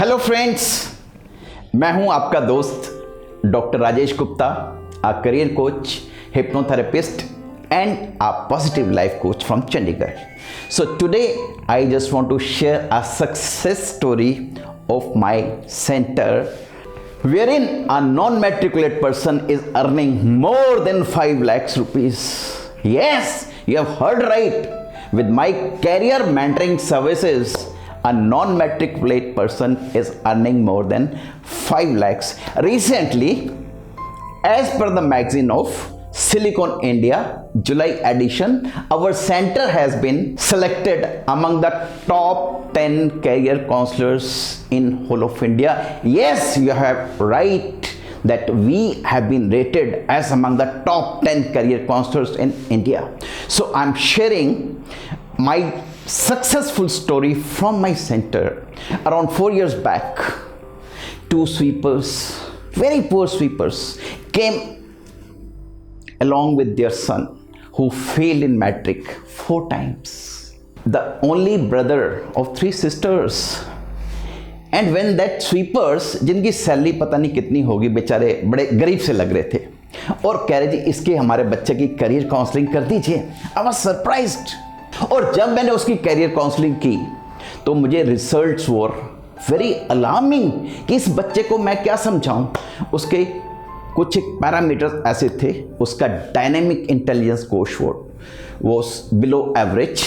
Hello friends, मैं हूं आपका दोस्त doctor Rajesh Gupta, a career coach, hypnotherapist and a positive life coach from Chandigarh. So today I just want to share a success story of my center wherein a non-matriculate person is earning more than 5 lakhs rupees. Yes, you have heard right. With my career mentoring services, a non-matriculate person is earning more than 5 lakhs. Recently, as per the magazine of Silicon India, July edition, our center has been selected among the top 10 career counselors in whole of India. Yes, you have right that we have been rated as among the top 10 career counselors in India. So I'm sharing my successful story from my center. Around 4 years back, 2 sweepers, very poor sweepers, came along with their son who failed in matric 4 times. The only brother of 3 sisters. And when that sweepers, जिनकी salary पता नहीं कितनी होगी, बेचारे बड़े गरीब से लग रहे थे और कह रहे जी इसके हमारे बच्चे की करियर काउंसलिंग कर दीजिए। I was surprised. और जब मैंने उसकी करियर काउंसलिंग की तो मुझे रिजल्ट्स वर वेरी अलार्मिंग कि इस बच्चे को मैं क्या समझाऊं। उसके कुछ पैरामीटर्स ऐसे थे, उसका dynamic intelligence quotient was below average,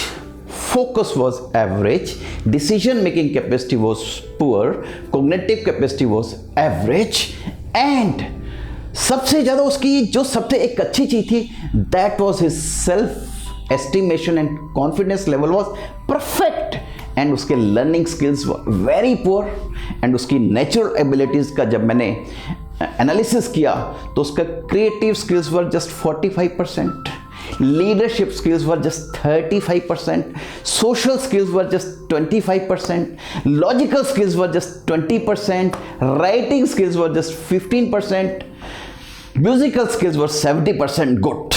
focus was average, decision making capacity was poor, cognitive capacity was average, and सबसे ज़्यादा उसकी जो सबसे एक अच्छी चीज़ थी, that was his self estimation and confidence level was perfect, and उसके learning skills were very poor, and उसकी natural abilities का जब मैंने एनालिसिस किया तो उसका creative skills were just 45%. Leadership skills were just 35%, social skills were just 25%, logical skills were just 20%, writing skills were just 15%, musical skills were 70% good.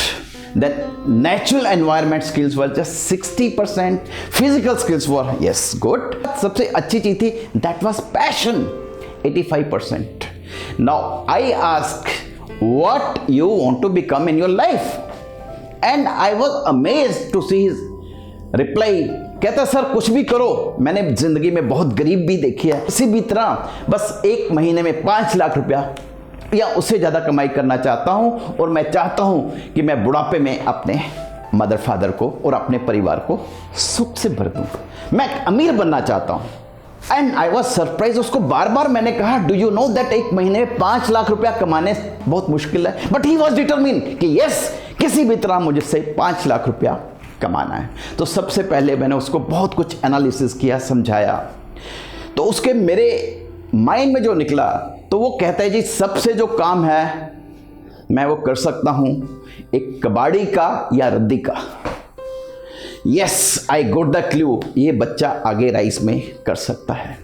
Then natural environment skills were just 60%, physical skills were yes good. सबसे अच्छी चीज थी that was passion 85%. Now I ask what you want to become in your life. And I was amazed to see his reply. कहता sir कुछ भी करो, मैंने जिंदगी में बहुत गरीब भी देखी है, किसी भी तरह बस 1 महीने में 5 लाख रुपया या उससे ज़्यादा कमाई करना चाहता हूँ और मैं चाहता हूँ कि मैं बुढ़ापे में अपने मदर फादर को और अपने परिवार को सुख से भर दूँ। मैं अमीर बनना चाहता हूँ। And I was surprise. उसको बार बार मैंने कहा डू यू नो दैट 1 महीने में 5 लाख रुपया कमाने बहुत मुश्किल है, बट ही वॉज डिटरमिन कि यस किसी भी तरह मुझसे 5 लाख रुपया कमाना है। तो सबसे पहले मैंने उसको बहुत कुछ एनालिसिस किया, समझाया। तो उसके मेरे माइंड में जो निकला तो वो कहता है जी सबसे जो काम है मैं वो कर सकता हूँ एक कबाड़ी का या रद्दी का। Yes, I got the clue, ये बच्चा आगे राइस में कर सकता है।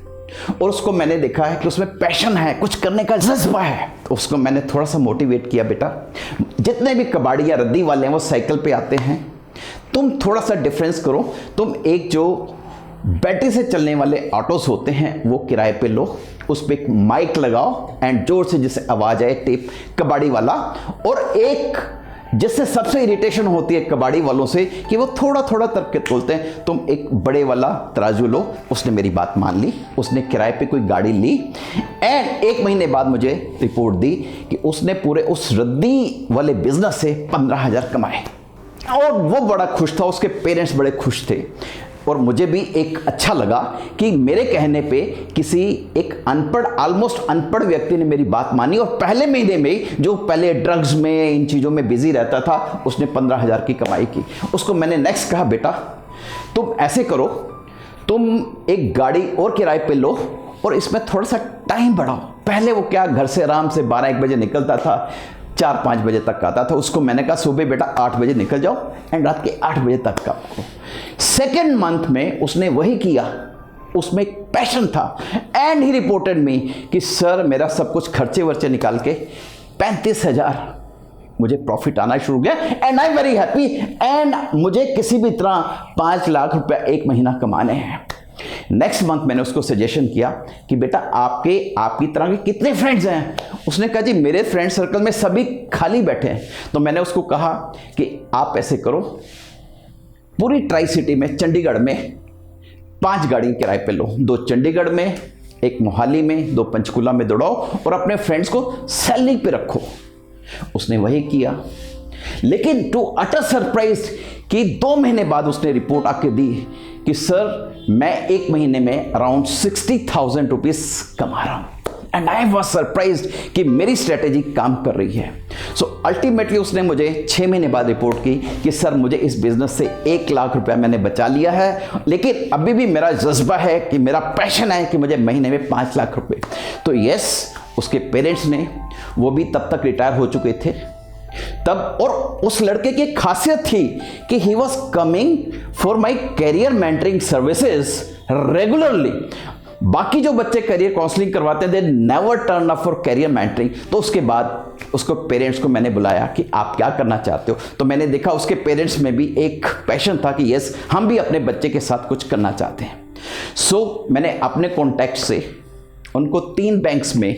और उसको मैंने देखा है कि उसमें पैशन है, कुछ करने का जज्बा है। तो उसको मैंने थोड़ा सा मोटिवेट किया, बेटा जितने भी कबाड़ी या रद्दी वाले हैं वो साइकिल पे आते हैं, तुम थोड़ा सा डिफरेंस करो, तुम एक जो बैटरी से चलने वाले ऑटोस होते हैं वो किराए पे लो, उस पर एक माइक लगाओ एंड जोर से जिससे आवाज़ आए टेप कबाड़ी वाला, और एक जिससे सबसे इरिटेशन होती है कबाड़ी वालों से कि वो थोड़ा थोड़ा तरफ के तोलते हैं, तुम एक बड़े वाला तराजू लो। उसने मेरी बात मान ली, उसने किराए पे कोई गाड़ी ली एंड 1 महीने बाद मुझे रिपोर्ट दी कि उसने पूरे उस रद्दी वाले बिजनेस से 15,000 कमाए और वो बड़ा खुश था, उसके पेरेंट्स बड़े खुश थे। और मुझे भी एक अच्छा लगा कि मेरे कहने पे किसी एक अनपढ़, ऑलमोस्ट अनपढ़ व्यक्ति ने मेरी बात मानी और पहले महीने में जो पहले ड्रग्स में इन चीज़ों में बिजी रहता था उसने 15,000 की कमाई की। उसको मैंने नेक्स्ट कहा बेटा तुम ऐसे करो, तुम एक गाड़ी और किराए पे लो और इसमें थोड़ा सा टाइम बढ़ाओ। पहले वो क्या घर से आराम से 12-1 बजे निकलता था, 4-5 बजे तक आता था। उसको मैंने कहा सुबह बेटा 8 बजे निकल जाओ एंड रात के 8 बजे तक काम करो। सेकेंड मंथ में उसने वही किया, उसमें एक पैशन था एंड ही रिपोर्टेड मी कि सर मेरा सब कुछ खर्चे वर्चे निकाल के 35,000 मुझे प्रॉफिट आना शुरू हो गया and I am very happy and मुझे किसी भी तरह 5 लाख रुपया 1 महीना कमाने हैं। नेक्स्ट मंथ मैंने उसको सजेशन किया कि बेटा आपकी तरह के कितने फ्रेंड्स हैं? उसने कहा जी मेरे फ्रेंड सर्कल में सभी खाली बैठे हैं। तो मैंने उसको कहा कि आप ऐसे करो, पूरी ट्राई सिटी में, चंडीगढ़ में 5 गाड़ी किराए पे लो, 2 चंडीगढ़ में, 1 मोहाली में, 2 पंचकुला में दौड़ाओ और अपने फ्रेंड्स को सैलरी पे रखो। उसने वही किया, लेकिन टू अटर सरप्राइज कि 2 महीने बाद उसने रिपोर्ट आके दी कि सर मैं 1 महीने में अराउंड 60,000 रुपीज कमा रहा हूं। एंड आई वॉज सरप्राइज्ड कि मेरी स्ट्रेटेजी काम कर रही है। सो अल्टीमेटली उसने मुझे 6 महीने बाद रिपोर्ट की कि सर मुझे इस बिजनेस से 1 लाख रुपया मैंने बचा लिया है, लेकिन अभी भी मेरा जज्बा है कि मेरा पैशन है कि मुझे महीने में 5 लाख रुपए। तो यस, उसके पेरेंट्स ने, वो भी तब तक रिटायर हो चुके थे तब, और उस लड़के की खासियत थी कि he was coming for my career mentoring services regularly. बाकी जो बच्चे करियर काउंसलिंग करवाते हैं they never turn up for career mentoring. तो उसके बाद उसको पेरेंट्स को मैंने बुलाया कि आप क्या करना चाहते हो। तो मैंने देखा उसके पेरेंट्स में भी एक पैशन था कि यस हम भी अपने बच्चे के साथ कुछ करना चाहते हैं। सो मैंने अपने कॉन्टैक्ट से उनको 3 बैंक्स में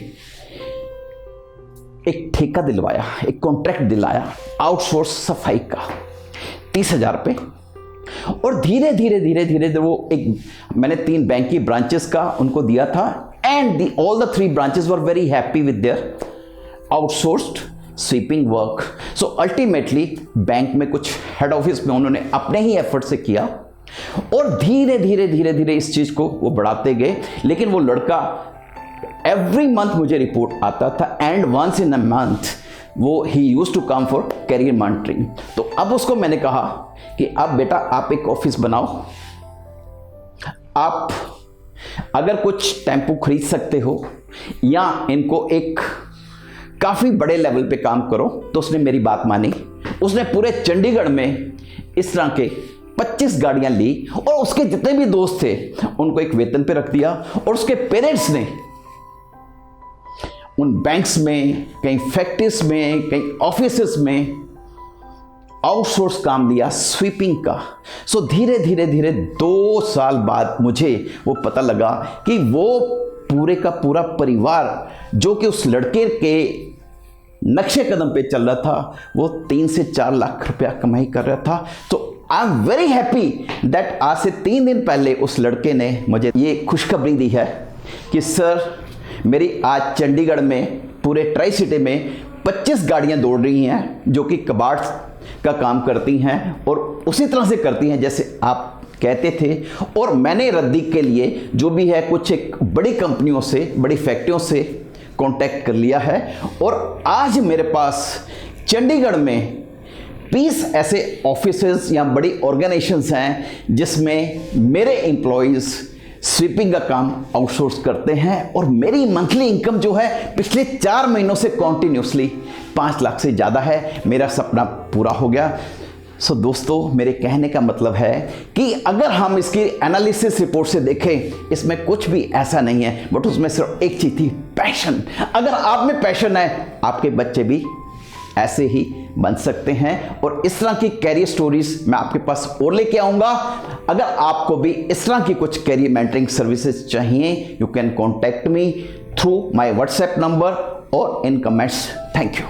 एक ठेका दिलवाया, एक कॉन्ट्रैक्ट दिलाया आउटसोर्स सफाई का 30,000 रुपये। और धीरे धीरे वो मैंने 3 बैंक की ब्रांचेस का उनको दिया था। And all the 3 branches were very happy with their outsourced sweeping work. So ultimately bank में कुछ हेड ऑफिस में उन्होंने अपने ही एफर्ट से किया और धीरे धीरे इस चीज को वो बढ़ाते गए। लेकिन वो लड़का एवरी मंथ मुझे रिपोर्ट आता था and once in a month वो ही used to come for career monitoring. तो अब उसको मैंने कहा कि अब बेटा आप एक ऑफिस बनाओ, आप अगर कुछ टेम्पो खरीद सकते हो या इनको एक काफी बड़े लेवल पे काम करो। तो उसने मेरी बात मानी। उसने पूरे चंडीगढ़ में इस तरह के 25 गाड़ियां ली और उसके जितने भी दोस्त थे उनको एक वेतन पे रख दिया। और उसके पेरेंट्स ने उन बैंक्स में, कहीं फैक्ट्रीज में, कहीं ऑफिसेस में आउटसोर्स काम लिया स्वीपिंग का। सो धीरे धीरे 2 साल बाद मुझे वो पता लगा कि वो पूरे का पूरा परिवार जो कि उस लड़के के नक्शे कदम पे चल रहा था, वो 3 से 4 लाख रुपया कमाई कर रहा था। तो I am very happy that आज से 3 दिन पहले उस लड़के ने मुझे ये खुशखबरी दी है कि सर मेरी आज चंडीगढ़ में पूरे ट्राई सिटी में 25 गाड़ियां दौड़ रही हैं जो कि कबाड़ का काम करती हैं और उसी तरह से करती हैं जैसे आप कहते थे। और मैंने रद्दी के लिए जो भी है कुछ एक बड़ी कंपनियों से, बड़ी फैक्ट्रियों से कांटेक्ट कर लिया है। और आज मेरे पास चंडीगढ़ में 20 ऐसे ऑफिसेज या बड़ी ऑर्गेनाइजेशंस हैं जिसमें मेरे एम्प्लॉयज़ स्वीपिंग का काम आउटसोर्स करते हैं। और मेरी मंथली इनकम जो है पिछले 4 महीनों से कॉन्टिन्यूसली 5 लाख से ज़्यादा है। मेरा सपना पूरा हो गया। सो दोस्तों, मेरे कहने का मतलब है कि अगर हम इसकी एनालिसिस रिपोर्ट से देखें, इसमें कुछ भी ऐसा नहीं है, बट उसमें सिर्फ एक चीज़ थी, पैशन। अगर आप में पैशन है, आपके बच्चे भी ऐसे ही बन सकते हैं। और इस तरह की कैरियर स्टोरीज मैं आपके पास और लेके आऊंगा। अगर आपको भी इस तरह की कुछ कैरियर मेंटरिंग सर्विसेज चाहिए, you can contact me through my WhatsApp number और इन कमेंट्स। Thank you.